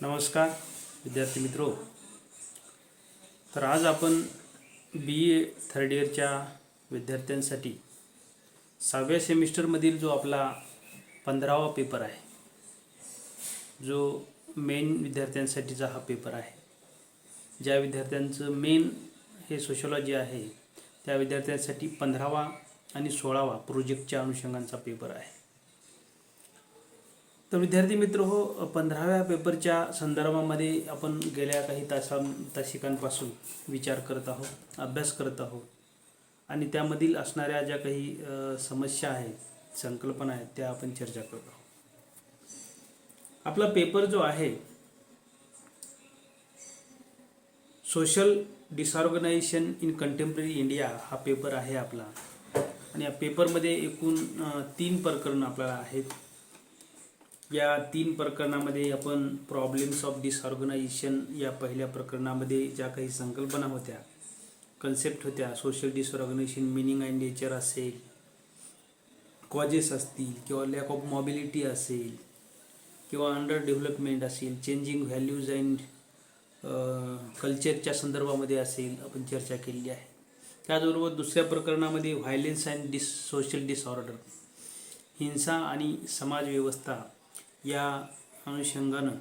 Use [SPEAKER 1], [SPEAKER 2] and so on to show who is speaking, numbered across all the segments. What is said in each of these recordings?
[SPEAKER 1] नमस्कार विद्यार्थी मित्रों। तर आज आपण BA थर्ड इयरच्या विद्यार्थ्यांसाठी 6व्या सेमिस्टरमधील जो आपला 15वा पेपर आहे, जो मेन विद्यार्थ्यांसाठीचा हा पेपर आहे, ज्या विद्यार्थ्यांचं मेन हे सोशॉलॉजी आहे त्या विद्यार्थ्यांसाठी 15वा आणि 16वा प्रोजेक्टच्या अनुषंगांचा पेपर आहे। तर विद्यार्थी मित्र हो, 15व्या पेपरच्या संदर्भामध्ये आपण गेल्या काही तासिकांपासून विचार करत आहोत, अभ्यास करत आहोत आणि त्यामधील असणाऱ्या ज्या काही समस्या आहेत, संकल्पना आहेत, त्या आपण चर्चा करत आहोत। आपला पेपर जो आहे सोशल डिसऑर्गनायझेशन इन कंटेम्पररी इंडिया हा पेपर आहे आपला। आणि या पेपरमध्ये एकूण 3 प्रकरण आपल्याला आहेत। या 3 प्रकरणामध्ये आपण प्रॉब्लेम्स ऑफ डिसऑर्गनायझेशन या पहिल्या प्रकरणामध्ये ज्या काही संकल्पना होत्या, कन्सेप्ट होत्या, सोशल डिसऑर्गनायझेशन मीनिंग अँड नेचर असेल, कॉजेस असतील किंवा लॅक ऑफ मोबिलिटी असेल किंवा अंडर डेव्हलपमेंट असेल, चेंजिंग व्हॅल्यूज अँड कल्चरच्या संदर्भामध्ये असेल, आपण चर्चा केलेली आहे। त्याचबरोबर दुसऱ्या प्रकरणामध्ये व्हायलेन्स अँड सोशल डिसऑर्डर, हिंसा आणि समाज व्यवस्था या अनुषंगानं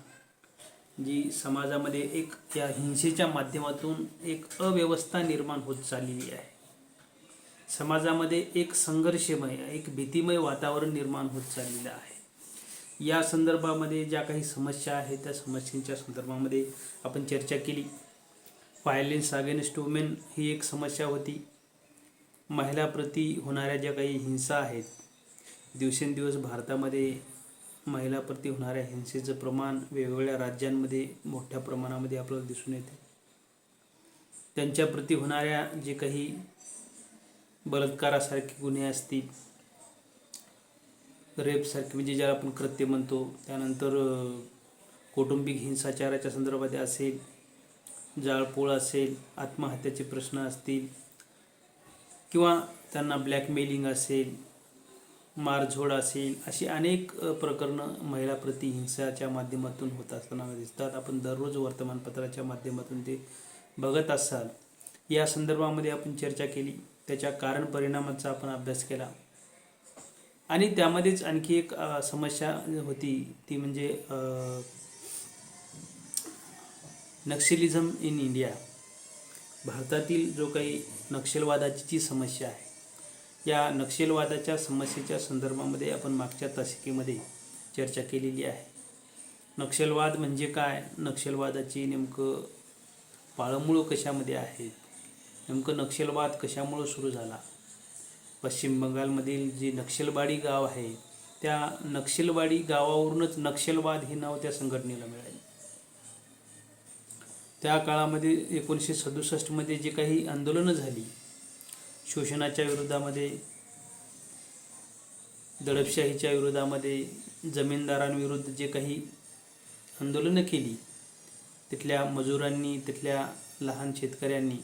[SPEAKER 1] जी समाजामध्ये एक या हिंसेच्या माध्यमातून एक अव्यवस्था निर्माण होत चाललेली आहे, समाजामध्ये एक संघर्षमय, एक भीतिमय वातावरण निर्माण होत चाललेलं आहे। या संदर्भामध्ये ज्या काही समस्या आहेत त्या समस्यांच्या संदर्भामध्ये आपण चर्चा केली। व्हायलेन्स अगेन्स्ट वुमेन ही एक समस्या होती। महिलाप्रती होणाऱ्या ज्या काही हिंसा आहेत, दिवसेंदिवस भारतामध्ये महिलाप्रती होणाऱ्या हिंसेचं प्रमाण वेगवेगळ्या राज्यांमध्ये मोठ्या प्रमाणामध्ये आपल्याला दिसून येते। त्यांच्याप्रती होणाऱ्या जे काही बलात्कारासारखे गुन्हे असतील, रेपसारखे म्हणजे ज्याला आपण कृत्य म्हणतो, त्यानंतर कौटुंबिक हिंसाचाराच्या संदर्भात असेल, जाळपोळ असेल, आत्महत्याचे प्रश्न असतील किंवा त्यांना ब्लॅकमेलिंग असेल, मारझोड असेल, अशी अनेक प्रकरणं महिलाप्रती हिंसाच्या माध्यमातून होत असताना दिसतात। आपण दररोज वर्तमानपत्राच्या माध्यमातून ते बघत असाल। या संदर्भामध्ये आपण चर्चा केली, त्याच्या कारण परिणामाचा आपण अभ्यास केला आणि त्यामध्येच आणखी एक समस्या होती, ती म्हणजे नक्षलिझम इन इंडिया, भारतातील जो काही नक्षलवादाची जी समस्या आहे, या नक्षलवादाच्या समस्येच्या संदर्भामध्ये आपण मागच्या तासिकेमध्ये चर्चा केलेली आहे। नक्षलवाद म्हणजे काय, नक्षलवादाची नेमकं पाळंमुळं कशामध्ये आहेत, नेमकं नक्षलवाद कशामुळं सुरू झाला, पश्चिम बंगालमधील जे नक्षलवाडी गाव आहे त्या नक्षलवाडी गावावरूनच नक्षलवाद हे नाव त्या संघटनेला मिळाले। त्या काळामध्ये 1967 मध्ये जे काही आंदोलनं झाली, शोषणाच्या विरोधामध्ये, दडपशाहीच्या विरोधामध्ये, जमीनदारांविरुद्ध जे काही आंदोलनं केली तिथल्या मजुरांनी, तिथल्या लहान शेतकऱ्यांनी,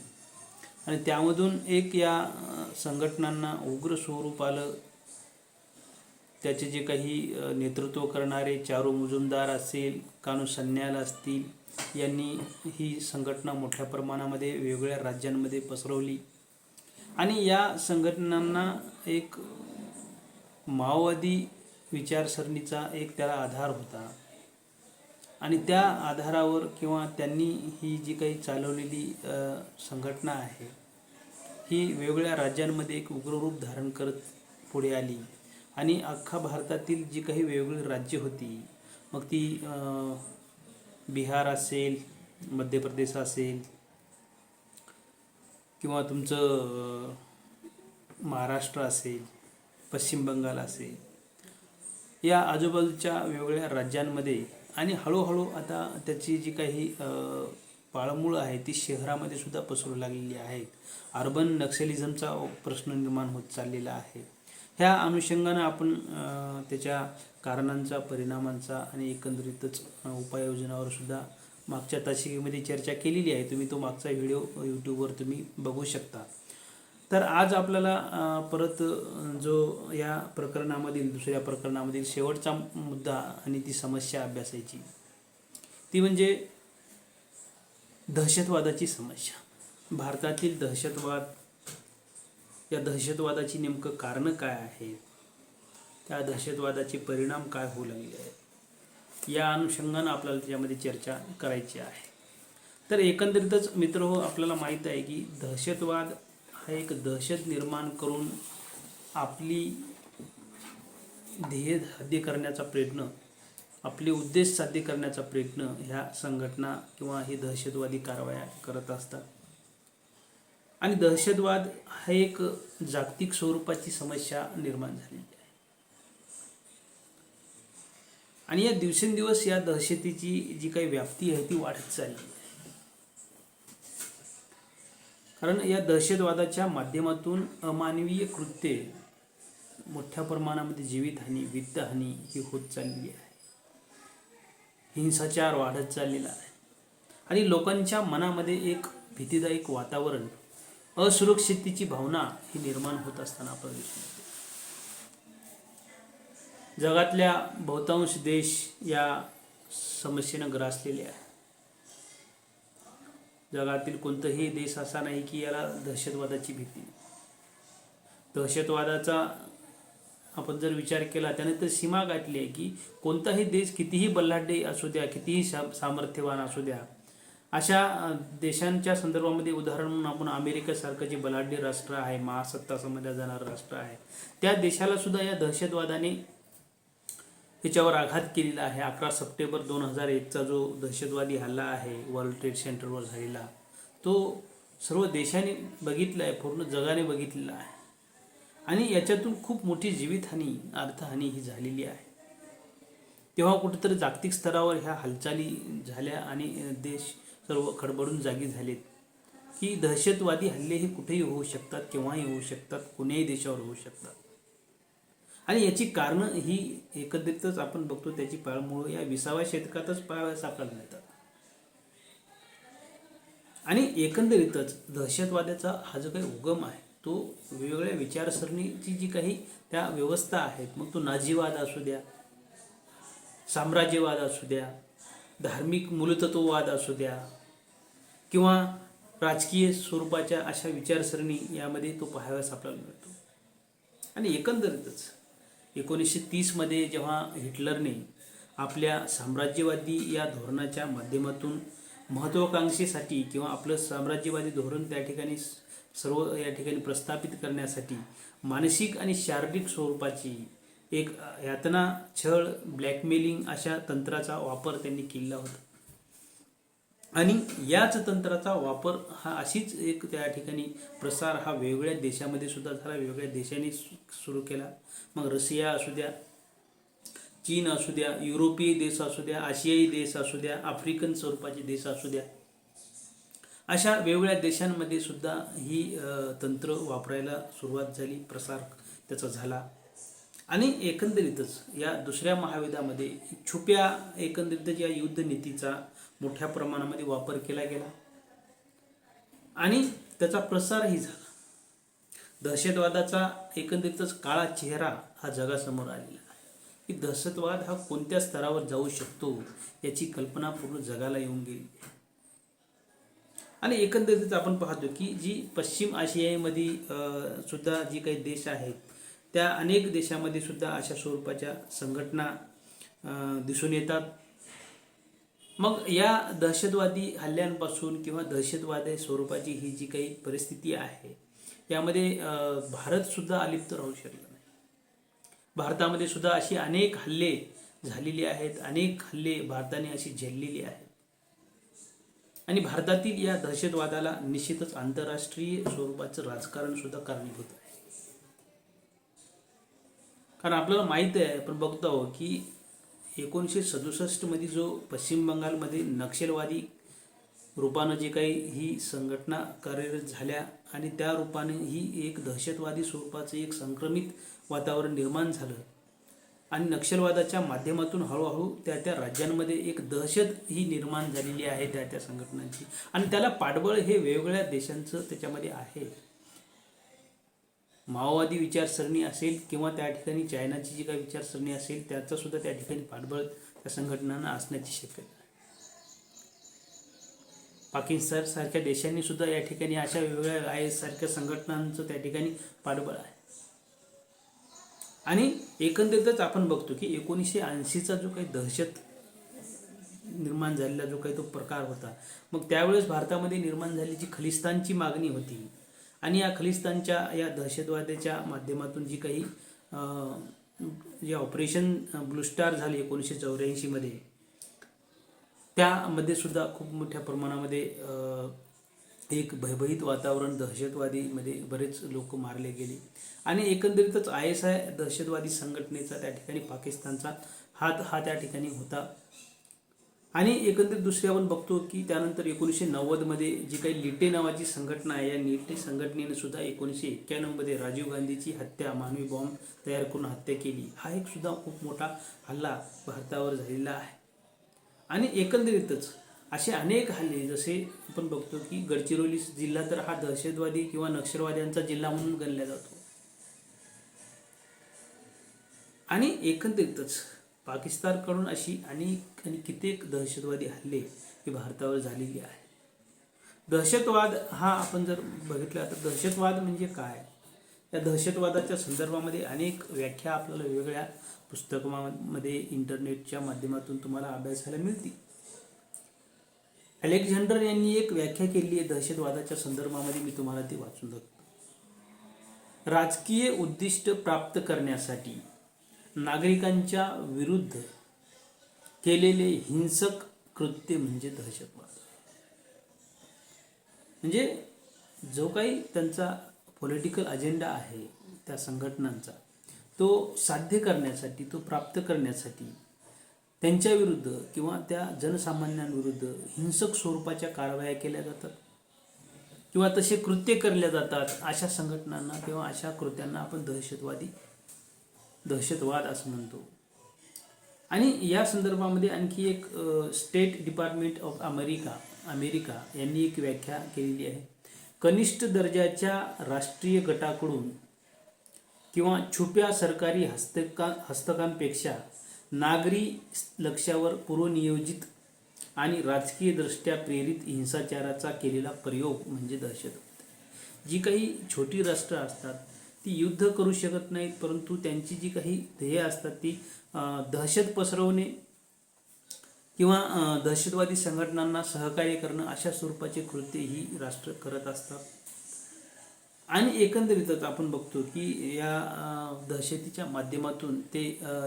[SPEAKER 1] आणि त्यामधून एक या संघटनांना उग्र स्वरूप आलं। त्याचे जे काही नेतृत्व करणारे चारू मुजुमदार असेल, कानू सन्याल असतील, यांनी ही संघटना मोठ्या प्रमाणामध्ये वेगवेगळ्या राज्यांमध्ये पसरवली आणि या संघटनांना एक माओवादी विचारसरणीचा एक त्याला आधार होता आणि त्या आधारावर किंवा त्यांनी ही जी काही चालवलेली संघटना आहे ही वेगवेगळ्या राज्यांमध्ये एक उग्ररूप धारण करत पुढे आली आणि अख्खा भारतातील जी काही वेगवेगळी राज्ये होती, मग ती बिहार असेल, मध्य प्रदेश असेल किंवा तुमचं महाराष्ट्र असेल, पश्चिम बंगाल असेल, या आजूबाजूच्या वेगवेगळ्या राज्यांमध्ये, आणि हळूहळू आता त्याची जी काही पाळंमुळं आहे ती शहरामध्ये सुद्धा पसरू लागलेली आहेत। अर्बन नक्षलिझमचा प्रश्न निर्माण होत चाललेला आहे। ह्या अनुषंगानं आपण त्याच्या कारणांचा, परिणामांचा आणि एकंदरीतच उपाययोजनावर सुद्धा मागच्या तासिकेमध्ये चर्चा केलेली आहे। तुम्ही तो मागचा व्हिडिओ यूट्यूबवर तुम्ही बघू शकता। तर आज आपल्याला परत जो या प्रकरणामधील दुसऱ्या प्रकरणामधील शेवटचा मुद्दा आणि ती समस्या अभ्यासायची, ती म्हणजे दहशतवादाची समस्या. भारतातील दहशतवाद, या दहशतवादाची नेमकं कारणं काय आहेत, त्या दहशतवादाचे परिणाम काय होऊ लागले आहेत, या अनुषंगानं आपल्याला त्याच्यामध्ये चर्चा करायची आहे. तर एकंदरीतच मित्रहो, आपल्याला माहीत आहे की दहशतवाद हा एक दहशत निर्माण करून आपली ध्येय साध्य करण्याचा प्रयत्न, आपले उद्देश साध्य करण्याचा प्रयत्न ह्या संघटना किंवा ही दहशतवादी कारवाया करत असतात. आणि दहशतवाद हा एक जागतिक स्वरूपाची समस्या निर्माण झालेली आहे. आणि या दिवसेंदिवस या दहशतीची जी काही व्याप्ती आहे ती वाढत चालली आहे. कारण या दहशतवादाच्या माध्यमातून अमानवीय कृत्ये, मोठ्या प्रमाणामध्ये जीवितहानी, वित्तहानी ही होत चाललेली आहे. हिंसाचार वाढत चाललेला आहे. आणि लोकांच्या मनामध्ये एक भीतीदायक वातावरण, असुरक्षिततेची भावना ही निर्माण होत असताना आपल्याला दिसून येते. जगातल्या बहुतांश देश या समस्येनं ग्रासलेले आहे. जगातील कोणताही देश असा नाही की याला दहशतवादाची भीती नाही. दहशतवादाचा आपण जर विचार केला त्याने तर सीमा गाठली आहे की कोणताही देश कितीही बलाढ्य असू द्या, कितीही सामर्थ्यवान असू द्या, अशा देशांच्या संदर्भामध्ये उदाहरण म्हणून आपण अमेरिकेसारखं जे बलाढ्य राष्ट्र आहे, महासत्ता समजल्या जाणारं राष्ट्र आहे, त्या देशाला सुद्धा या दहशतवादाने त्याच्यावर आघात केलेला आहे. 11 सप्टेंबर 2001चा जो दहशतवादी हल्ला आहे वर्ल्ड ट्रेड सेंटरवर झालेला, तो सर्व देशाने बघितला आहे, पूर्ण जगाने बघितलेला आहे. आणि याच्यातून खूप मोठी जीवितहानी, अर्थहानी ही झालेली आहे. तेव्हा कुठेतरी जागतिक स्तरावर ह्या हालचाली झाल्या आणि देश सर्व खडबडून जागी झालेत की दहशतवादी हल्ले हे कुठेही होऊ शकतात, केव्हाही होऊ शकतात, कोणत्याही देशावर होऊ शकतात. आणि याची कारणं ही एकत्रितच आपण बघतो, त्याची पाळमुळं या 20व्या शतकातच पाहावयास आपल्याला मिळतात. आणि एकंदरीतच दहशतवादाचा हा जो काही उगम आहे तो वेगवेगळ्या विचारसरणीची जी काही त्या व्यवस्था आहेत, मग तो नाझीवाद असू द्या, साम्राज्यवाद असू द्या, धार्मिक मूलतत्ववाद असू द्या, किंवा राजकीय स्वरूपाच्या अशा विचारसरणी यामध्ये तो पाहावयास आपल्याला मिळतो. आणि एकंदरीतच 1930मध्ये जेव्हा हिटलरने आपल्या साम्राज्यवादी या धोरणाच्या माध्यमातून महत्त्वाकांक्षेसाठी किंवा आपलं साम्राज्यवादी धोरण त्या ठिकाणी सर्व या ठिकाणी प्रस्थापित करण्यासाठी मानसिक आणि शारीरिक स्वरूपाची एक यातना, छळ, ब्लॅकमेलिंग अशा तंत्राचा वापर त्यांनी केला होता. आणि याच तंत्राचा वापर हा अशीच एक त्या ठिकाणी प्रसार हा वेगवेगळ्या देशामध्ये सुद्धा झाला, वेगवेगळ्या देशांनी सुरू केला. मग रशिया असू द्या, चीन असू द्या, युरोपीय देश असू द्या, आशियाई देश असू द्या, आफ्रिकन स्वरूपाचे देश असू द्या, अशा वेगवेगळ्या देशांमध्ये सुद्धा ही तंत्र वापरायला सुरुवात झाली, प्रसार त्याचा झाला. आणि एकंदरीतच या दुसऱ्या महायुद्धामध्ये छुप्या एकंदरीतच या युद्धनीतीचा मोठ्या प्रमाणामध्ये वापर केला गेला आणि त्याचा प्रसारही झाला. दहशतवादाचा एकंदरीतच काळा चेहरा हा जगासमोर आलेला आहे की दहशतवाद हा कोणत्या स्तरावर जाऊ शकतो याची कल्पना पूर्ण जगाला येऊन गेली. आणि एकंदरीतच आपण पाहतो की जी पश्चिम आशियामध्ये सुद्धा जी काही देश आहेत त्या अनेक देशामध्ये सुद्धा अशा स्वरूपाच्या संघटना दिसून येतात. मग या दहशतवादी हल्ल्यांपासून किंवा दहशतवादी स्वरूपाची ही जी काही परिस्थिती आहे यामध्ये भारतसुद्धा अलिप्त राहू शकला नाही. भारतामध्ये सुद्धा अशी अनेक हल्ले झालेली आहेत, अनेक हल्ले भारताने अशी झेललेली आहेत. आणि भारतातील या दहशतवादाला निश्चितच आंतरराष्ट्रीय स्वरूपाचं राजकारण सुद्धा कारणीभूत आहे. कारण आपल्याला माहीत आहे, आपण बघतो आहोत की 1967मध्ये जो पश्चिम बंगालमध्ये नक्षलवादी रूपानं जे काही ही संघटना कार्यरत झाल्या आणि त्या रूपाने ही एक दहशतवादी स्वरूपाचं एक संक्रमित वातावरण निर्माण झालं आणि नक्षलवादाच्या माध्यमातून हळूहळू त्या राज्यांमध्ये एक दहशत ही निर्माण झालेली आहे त्या संघटनांची. आणि त्याला पाठबळ हे वेगवेगळ्या देशांचं त्याच्यामध्ये आहे. माओवादी विचारसरणी असेल किंवा त्या ठिकाणी चायनाची जी काही विचारसरणी असेल त्याचं सुद्धा त्या ठिकाणी पाठबळ त्या संघटनांना असण्याची शक्यता आहे. पाकिस्तान सारख्या देशांनी सुद्धा या ठिकाणी अशा वेगवेगळ्या IS सारख्या संघटनांचं त्या ठिकाणी पाठबळ आहे. आणि एकंदरीतच आपण बघतो की 1980चा जो काही दहशत निर्माण झालेला जो काही तो प्रकार होता, मग त्यावेळेस भारतामध्ये निर्माण झालेली जी खलिस्तानची मागणी होती आणि या खलिस्तानच्या या दहशतवादाच्या माध्यमातून जी काही जे ऑपरेशन ब्लू स्टार झाले 1984 मध्ये, त्यामध्ये सुद्धा खूप मोठ्या प्रमाणामध्ये एक भयभीत वातावरण, दहशतवादीमध्ये बरेच लोक मारले गेले आणि एकंदरीतच ISI दहशतवादी संघटनेचा त्या ठिकाणी पाकिस्तानचा हात हा त्या ठिकाणी होता. आणि एकंदरीत दुसरी आपण बघतो की त्यानंतर 1990 मध्ये जी काही लिटे नावाची संघटना आहे, या लिटे संघटनेने सुद्धा 1991 मध्ये राजीव गांधीची हत्या, मानवी बॉम्ब तयार करून हत्या केली. हा एक सुद्धा खूप मोठा हल्ला भारतावर झालेला आहे. आणि एकंदरीतच असे अनेक हल्ले, जसे आपण बघतो की गडचिरोली जिल्हा तर हा दहशतवादी किंवा नक्षलवाद्यांचा जिल्हा म्हणून गणला जातो. आणि एकंदरीतच पाकिस्तानकडून अशी अनेक आणि कित्येक दहशतवादी हल्ले हे भारतावर झालेले आहे. दहशतवाद हा आपण जर बघितला तर दहशतवाद म्हणजे काय, या दहशतवादाच्या संदर्भामध्ये अनेक व्याख्या आपल्याला वेगवेगळ्या पुस्तकांमध्ये, इंटरनेटच्या माध्यमातून तुम्हाला अभ्यासाला मिळतील. अलेक्झांडर यांनी एक व्याख्या केली आहे दहशतवादाच्या संदर्भामध्ये, मी तुम्हाला ती वाचून दाखवतो. राजकीय उद्दिष्ट प्राप्त करण्यासाठी नागरिकांच्या विरुद्ध केलेले हिंसक कृत्य म्हणजे दहशतवाद. म्हणजे जो काही त्यांचा पॉलिटिकल अजेंडा आहे त्या संघटनांचा, तो साध्य करण्यासाठी, तो प्राप्त करण्यासाठी त्यांच्या विरुद्ध किंवा त्या जनसामान्यांविरुद्ध हिंसक स्वरूपाच्या कारवाया केल्या जातात किंवा तसे कृत्य केले जातात. अशा संघटनांना किंवा अशा कृत्यांना आपण दहशतवाद असं म्हणतो. आणि या संदर्भामध्ये आणखी एक स्टेट डिपार्टमेंट ऑफ अमेरिका यांनी एक व्याख्या केलेली आहे. कनिष्ठ दर्जाच्या राष्ट्रीय गटाकडून किंवा छुप्या सरकारी हस्तकांपेक्षा नागरी लक्ष्यावर पूर्वनियोजित आणि राजकीय दृष्ट्या प्रेरित हिंसाचाराचा केलेला प्रयोग म्हणजे दहशतवाद. जी काही छोटी राष्ट्र असतात ती युद्ध करू शकत नाहीत, परंतु त्यांची जी काही ध्येय असतात ती दहशत पसरवणे किंवा दहशतवादी संघटनांना सहकार्य करणं, अशा स्वरूपाचे कृत्य ही राष्ट्र करत असतात. आणि एकंदरीतच आपण बघतो की या दहशतीच्या माध्यमातून ते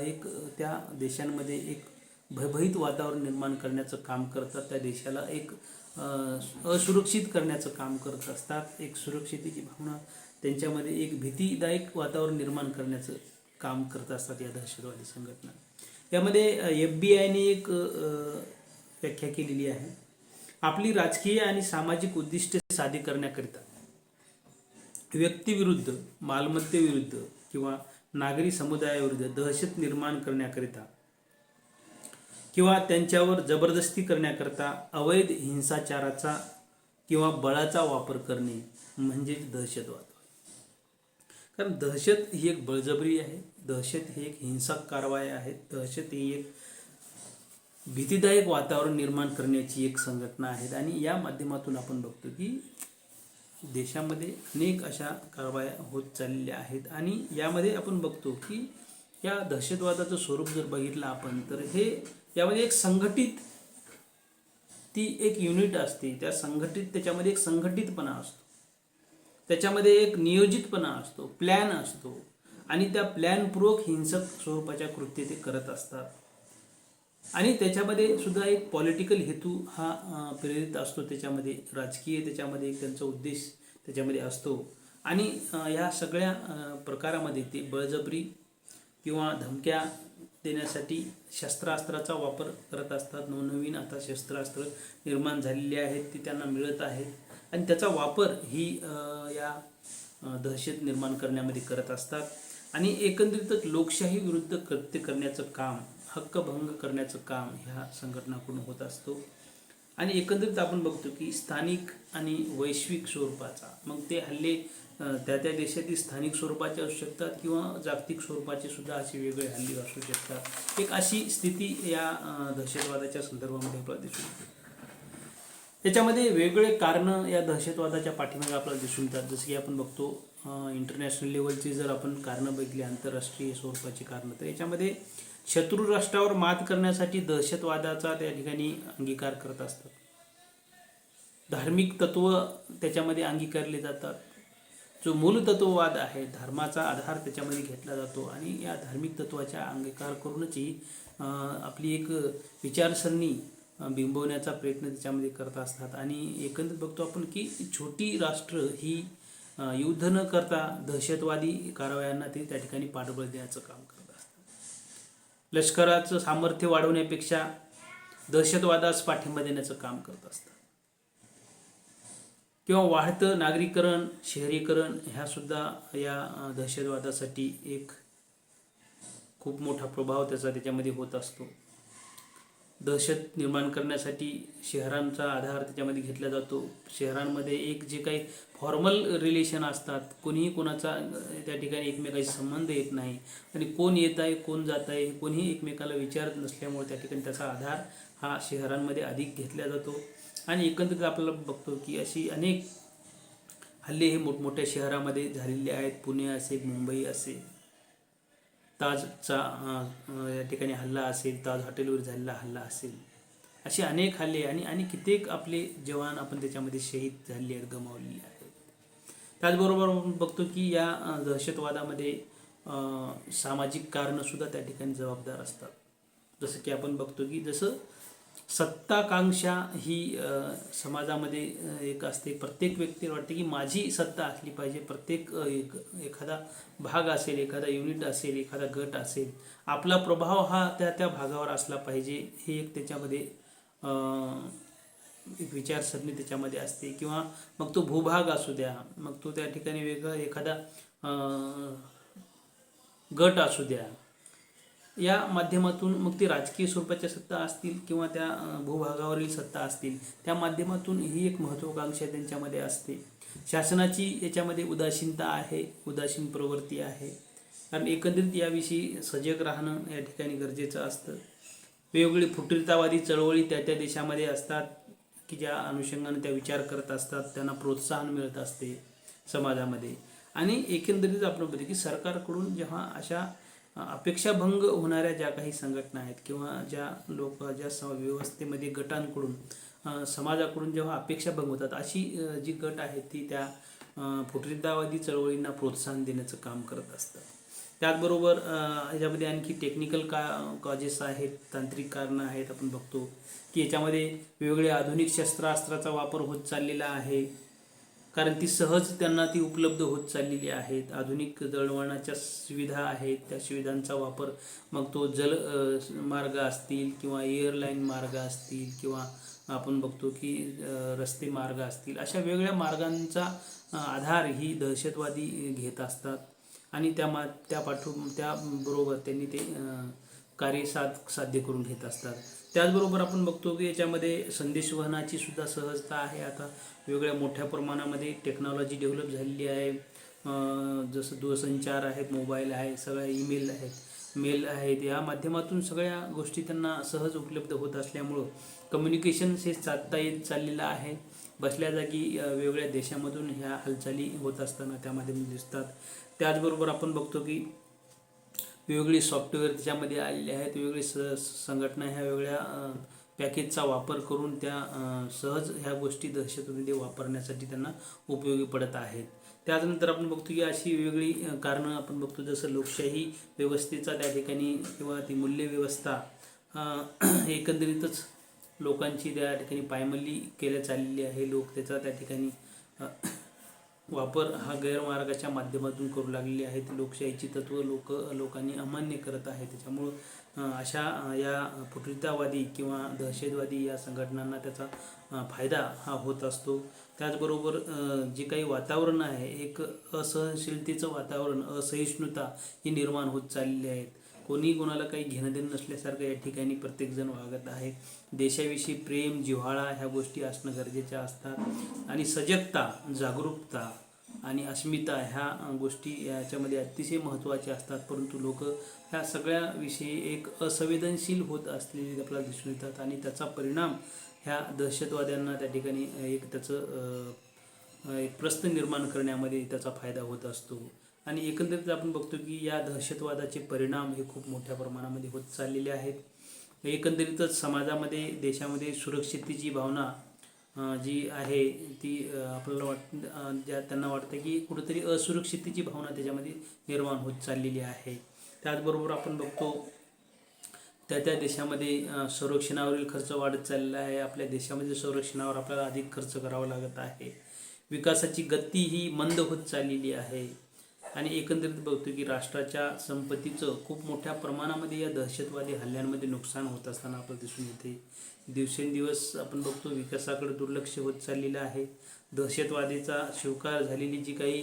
[SPEAKER 1] एक त्या देशांमध्ये एक भयभीत वातावरण निर्माण करण्याचं काम करतात. त्या देशाला एक असुरक्षित करण्याचं काम करत असतात. एक सुरक्षितेची भावना त्यांच्यामध्ये, एक भीतीदायक वातावरण निर्माण करण्याचं काम करत असतात या दहशतवादी संघटना. यामध्ये FBI ने एक व्याख्या केलेली आहे. आपली राजकीय आणि सामाजिक उद्दिष्टे साध्य करण्याकरिता व्यक्तीविरुद्ध, मालमत्तेविरुद्ध किंवा नागरी समुदायाविरुद्ध दहशत निर्माण करण्याकरिता किंवा त्यांच्यावर जबरदस्ती करण्याकरता अवैध हिंसाचाराचा किंवा बळाचा वापर करणे म्हणजेच दहशतवाद. कारण दहशत ही एक बळजबरी आहे, दहशत ही एक हिंसक कारवाई आहे, दहशत ही एक भीतीदायक वातावरण निर्माण करण्याची एक संघटना आहे. आणि या माध्यमातून आपण बघतो की देशामध्ये अनेक अशा कारवाया होत चाललेल्या आहेत. आणि यामध्ये आपण बघतो की या दहशतवादाचं स्वरूप जर बघितलं आपण तर हे यामध्ये एक संघटित ती एक युनिट असते, त्या त्याच्यामध्ये एक संघटितपणा असतो, त्याच्यामध्ये एक नियोजितपणा असतो, प्लॅन असतो आणि त्या प्लॅनपूर्वक हिंसक स्वरूपाच्या कृत्य ते करत असतात. आणि त्याच्यामध्ये सुद्धा एक पॉलिटिकल हेतू हा प्रेरित असतो, त्याच्यामध्ये राजकीय त्याच्यामध्ये एक त्यांचा उद्देश त्याच्यामध्ये असतो. आणि ह्या सगळ्या प्रकारामध्ये ते बळजबरी किंवा धमक्या देण्यासाठी शस्त्रास्त्राचा वापर करत असतात. नवनवीन आता शस्त्रास्त्र निर्माण झालेली आहेत, ती त्यांना मिळत आहेत आणि त्याचा वापर ही या दहशत निर्माण करण्यामध्ये करत असतात. आणि एकंदरीतच लोकशाही विरुद्ध कृत्य करण्याचं काम, हक्कभंग करण्याचं काम ह्या संघटनाकडून होत असतो. आणि एकंदरीत आपण बघतो की स्थानिक आणि वैश्विक स्वरूपाचा, मग ते हल्ले त्या देशातील स्थानिक स्वरूपाचे असू शकतात किंवा जागतिक स्वरूपाचे सुद्धा असे वेगळे हल्ले असू शकतात. एक अशी स्थिती या दहशतवादाच्या संदर्भामध्ये आपल्याला दिसून येते. याच्यामध्ये वेगवेगळे कारणं या दहशतवादाच्या पाठीमागे आपल्याला दिसून येतात. जसं की आपण बघतो इंटरनॅशनल लेवलची जर आपण कारणं बघितली, आंतरराष्ट्रीय स्वरूपाची कारणं, तर याच्यामध्ये शत्रू राष्ट्रावर मात करण्यासाठी दहशतवादाचा त्या ठिकाणी अंगीकार करत असतात. धार्मिक तत्व त्याच्यामध्ये अंगीकारले जातात. जो मूल तत्ववाद आहे, धर्माचा आधार त्याच्यामध्ये घेतला जातो आणि या धार्मिक तत्वाचा अंगीकार करूनच ही आपली एक विचारसरणी बिंबवण्याचा प्रयत्न त्याच्यामध्ये करत असतात. आणि एकंदरीत बघतो आपण की छोटी राष्ट्र ही युद्ध न करता दहशतवादी कारवायांना ते त्या ठिकाणी पाठबळ देण्याचं काम करत असतात. लष्कराचं सामर्थ्य वाढवण्यापेक्षा दहशतवादास पाठिंबा देण्याचं काम करत असतात. किंवा वाढतं नागरीकरण, शहरीकरण ह्या सुद्धा या दहशतवादासाठी एक खूप मोठा प्रभाव त्याच्यामध्ये होत असतो. दहशत निर्माण करण्यासाठी शहरांचा आधार त्याच्यामध्ये घेतला जातो. शहरांमध्ये एक जे काही फॉर्मल रिलेशन असतात, कोणीही कोणाचा त्या ठिकाणी एकमेकाशी संबंध येत नाही आणि कोण येत आहे कोण जात आहे कोणीही एकमेकाला विचारत नसल्यामुळे त्या ठिकाणी त्याचा आधार हा शहरांमध्ये अधिक घेतला जातो. आणि एकंदरीत आपल्याला बघतो की अशी अनेक हल्ले हे मोठमोठ्या शहरामध्ये झालेले आहेत. पुणे असेल, मुंबई असेल, ताजचा या ठिकाणी हल्ला असेल, ताज हॉटेलवर झालेला हल्ला असेल, असे अनेक हल्ले आणि कित्येक आपले जवान आपण त्याच्यामध्ये शहीद झालेले आहेत, गमावलेले आहेत. त्याचबरोबर आपण बघतो की या दहशतवादामध्ये सामाजिक कारणंसुद्धा त्या ठिकाणी जबाबदार असतात. जसं की आपण बघतो की जसं सत्ताकांक्षा ही समाजामध्ये एक असते. प्रत्येक व्यक्तीला वाटते की माझी सत्ता असली पाहिजे. प्रत्येक एखादा भाग असेल, एखादा युनिट असेल, एखादा गट असेल, आपला प्रभाव हा त्या भागावर असला पाहिजे, हे एक त्याच्यामध्ये एक विचारसरणी त्याच्यामध्ये असते. किंवा मग तो भूभाग असू द्या, मग तो त्या ठिकाणी वेगळा एखादा गट असू द्या, या माध्यमातून मग ती राजकीय स्वरूपाच्या सत्ता असतील किंवा त्या भूभागावरील सत्ता असतील, त्या माध्यमातून ही एक महत्त्वाकांक्षा त्यांच्यामध्ये असते. शासनाची याच्यामध्ये उदासीनता आहे, उदासीन प्रवृत्ती आहे. कारण एकंदरीत याविषयी सजग राहणं या ठिकाणी गरजेचं असतं. वेगवेगळी फुटीरतावादी चळवळी त्या देशामध्ये असतात की ज्या अनुषंगाने त्या विचार करत असतात, त्यांना प्रोत्साहन मिळत असते समाजामध्ये. आणि एकंदरीत आपण बघतो की सरकारकडून जेव्हा अशा अपेक्षाभंग होणाऱ्या ज्या काही संघटना आहेत किंवा ज्या व्यवस्थेमध्ये गटांकडून समाजाकडून जेव्हा अपेक्षाभंग होतात, अशी जी गट आहेत ती त्या फुटीरतावादी चळवळींना प्रोत्साहन देण्याचं काम करत असतात. त्याचबरोबर याच्यामध्ये आणखी टेक्निकल कॉजेस आहेत, तांत्रिक कारणं आहेत. आपण बघतो की याच्यामध्ये वेगवेगळे आधुनिक शस्त्रास्त्राचा वापर होत चाललेला आहे, कारण ती सहज त्यांना ती उपलब्ध होत चाललेली आहेत. आधुनिक दळणवळणाच्या सुविधा आहेत, त्या सुविधांचा वापर मग तो जल मार्ग असतील किंवा एअरलाईन मार्ग असतील किंवा आपण बघतो की रस्ते मार्ग असतील, अशा वेगवेगळ्या मार्गांचा आधार ही दहशतवादी घेत असतात. आणि त्याबरोबर त्यांनी ते कार्य साध्य करून घेत असतात. त्याचबरोबर आपण बघतो की याच्यामध्ये संदेशवहनाची सुद्धा सहजता आहे. आता वेगवेगळ्या मोठ्या प्रमाणामध्ये टेक्नॉलॉजी डेव्हलप झालेली आहे. जसं दूरसंचार आहेत, मोबाईल आहे, सगळ्या ईमेल आहेत, मेल आहेत, या माध्यमातून सगळ्या गोष्टी त्यांना सहज उपलब्ध होत असल्यामुळं कम्युनिकेशन हे साधता येत चाललेलं आहे. बसल्या जागी वेगवेगळ्या देशामधून ह्या हालचाली होत असताना त्यामध्ये दिसतात. त्याचबरोबर आपण बघतो की वेगवेगळी सॉफ्टवेअर त्याच्यामध्ये आलेले आहेत. वेगवेगळी संघटना ह्या वेगळ्या पॅकेजचा वापर करून त्या सहज ह्या गोष्टी दहशतवादी वापरण्यासाठी त्यांना उपयोगी पडत आहेत. त्यानंतर आपण बघतो की अशी वेगवेगळी कारणं आपण बघतो, जसं लोकशाही व्यवस्थेचा त्या ठिकाणी किंवा ती मूल्यव्यवस्था एकंदरीतच लोकांची त्या ठिकाणी पायमल्ली केल्या चाललेली आहे. लोक त्याचा त्या ठिकाणी वापर हा गैरमार्गाच्या माध्यमातून करू लागलेले आहेत. लोकशाहीची तत्त्व लोकांनी अमान्य करत आहे. त्याच्यामुळं अशा या फुटीरतावादी किंवा दहशतवादी या संघटनांना त्याचा फायदा हा होत असतो. त्याचबरोबर जे काही वातावरण आहे, एक असहनशीलतेचं वातावरण, असहिष्णुता ही निर्माण होत चाललेली आहेत. कोणी कोणाला काही घेणं देणं नसल्यासारखं या ठिकाणी प्रत्येकजण वागत आहे. देशाविषयी प्रेम, जिव्हाळा ह्या गोष्टी असणं गरजेच्या असतात. आणि सजगता, जागरूकता आणि अस्मिता ह्या गोष्टी याच्यामध्ये अतिशय महत्त्वाच्या असतात, परंतु लोक ह्या सगळ्याविषयी एक असंवेदनशील होत असलेले आपल्याला दिसून येतात आणि त्याचा परिणाम ह्या दहशतवाद्यांना त्या ठिकाणी एक त्याचं एक प्रश्न निर्माण करण्यामध्ये त्याचा फायदा होत असतो. आणि एकंदरीत आपण बघतो की या दहशतवादाचे परिणाम हे खूप मोठ्या प्रमाणामध्ये होत चाललेले आहेत. एकंदरीतच समाजामध्ये देशामध्ये सुरक्षिततेची भावना जी आहे ती आपल्याला ज्या त्यांना वाटतं की कुठंतरी असुरक्षिततेची भावना त्याच्यामध्ये निर्माण होत चाललेली आहे. त्याचबरोबर आपण बघतो त्या देशामध्ये संरक्षणावरील खर्च वाढत चाललेला आहे. आपल्या देशामध्ये संरक्षणावर आपल्याला अधिक खर्च करावा लागत आहे. विकासाची गती ही मंद होत चाललेली आहे आणि एकंदरीत बघतो की राष्ट्राच्या संपत्तीचं खूप मोठ्या प्रमाणामध्ये या दहशतवादी हल्ल्यांमध्ये नुकसान होत असताना आपल्याला दिसून येते. दिवसेंदिवस आपण बघतो विकासाकडे दुर्लक्ष होत चाललेलं आहे. दहशतवादीचा शिवकार झालेली जी काही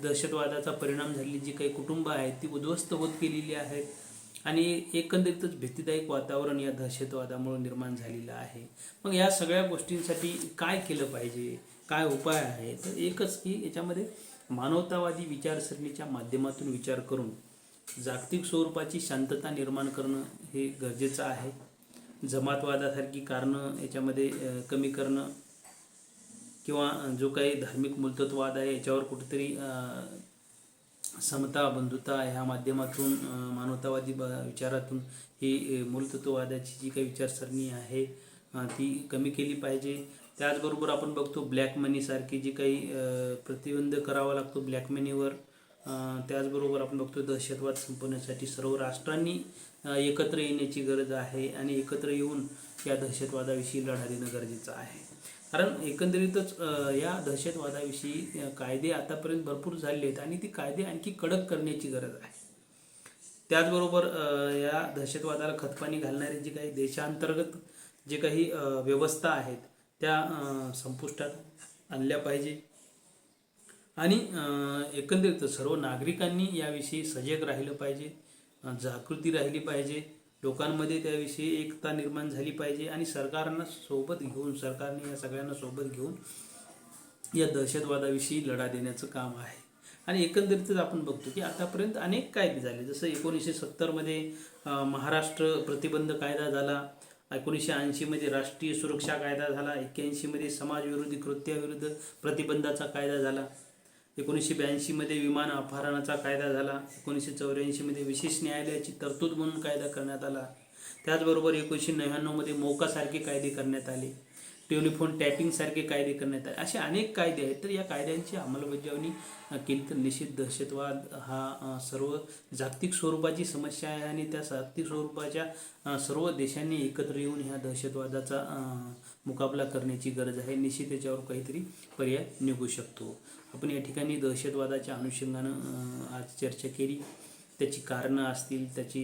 [SPEAKER 1] दहशतवादाचा परिणाम झालेली जी काही कुटुंबं आहेत ती उद्ध्वस्त होत गेलेली आहेत आणि एकंदरीतच भीतीदायक वातावरण या दहशतवादामुळे निर्माण झालेलं आहे. मग या सगळ्या गोष्टींसाठी काय केलं पाहिजे, काय उपाय आहे? तर एकच की याच्यामध्ये मानवतावादी विचारसरणीच्या माध्यमातून विचार करून जागतिक स्वरूपाची शांतता निर्माण करणं हे गरजेचं आहे. जमातवादासारखी कारणं याच्यामध्ये कमी करणं किंवा जो काही धार्मिक मूलतत्ववाद आहे याच्यावर कुठेतरी समता बंधुता ह्या माध्यमातून मानवतावादी विचारातून ही मूलतत्ववादाची जी काही विचारसरणी आहे ती कमी केली पाहिजे. त्याचबरोबर आपण बघतो ब्लॅक मनीसारखी जी काही प्रतिबंध करावा लागतो ब्लॅक मनीवर. त्याचबरोबर आपण बघतो दहशतवाद संपवण्यासाठी सर्व राष्ट्रांनी एकत्र येण्याची गरज आहे आणि एकत्र येऊन या दहशतवादाविषयी लढा देणं गरजेचं आहे. कारण एकंदरीतच या दहशतवादाविषयी कायदे आतापर्यंत भरपूर झाले आहेत आणि ती कायदे आणखी कडक करण्याची गरज आहे. त्याचबरोबर या दहशतवादाला खतपाणी घालणारे जे काही देशांतर्गत जे काही व्यवस्था आहेत त्या संपुष्टात आणल्या पाहिजे आणि एकंदरीत सर्व नागरिकांनी याविषयी सजग राहिलं पाहिजे, जागृती राहिली पाहिजे, लोकांमध्ये त्याविषयी एकता निर्माण झाली पाहिजे आणि सरकारने या सगळ्यांना सोबत घेऊन या दहशतवादाविषयी लढा देण्याचं काम आहे. आणि एकंदरीतच आपण बघतो की आतापर्यंत अनेक कायदे झाले. जसं 1970मध्ये महाराष्ट्र प्रतिबंध कायदा झाला, 1980मध्ये राष्ट्रीय सुरक्षा कायदा झाला, 81मध्ये समाजविरोधी कृत्याविरुद्ध प्रतिबंधाचा कायदा झाला, 1982मध्ये विमान अपहरणाचा कायदा झाला, 1984मध्ये विशेष न्यायालयाची तरतूद म्हणून कायदा करण्यात आला. त्याचबरोबर 1999मध्ये मोकासारखे कायदे करण्यात आले, टेलिफोन टॅपिंगसारखे कायदे करण्यात आले. असे अनेक कायदे आहेत. तर या कायद्यांची अंमलबजावणी केली तर निश्चित दहशतवाद हा सर्व जागतिक स्वरूपाची समस्या आहे आणि त्या जागतिक स्वरूपाच्या सर्व देशांनी एकत्र येऊन ह्या दहशतवादाचा मुकाबला करण्याची गरज आहे. निश्चित याच्यावर काहीतरी पर्याय निघू शकतो. आपण या ठिकाणी दहशतवादाच्या अनुषंगानं आज चर्चा केली. त्याची कारणं असतील, त्याची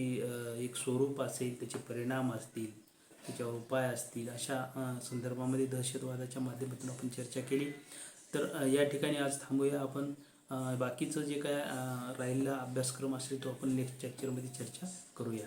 [SPEAKER 1] एक स्वरूप असेल, त्याचे परिणाम असतील, त्याच्यावर उपाय असतील, अशा संदर्भामध्ये दहशतवादाच्या माध्यमातून आपण चर्चा केली. तर या ठिकाणी आज थांबूया. आपण बाकीचं जे काय राहिलेला अभ्यासक्रम असेल तो आपण नेक्स्ट लेक्चरमध्ये चर्चा करूया.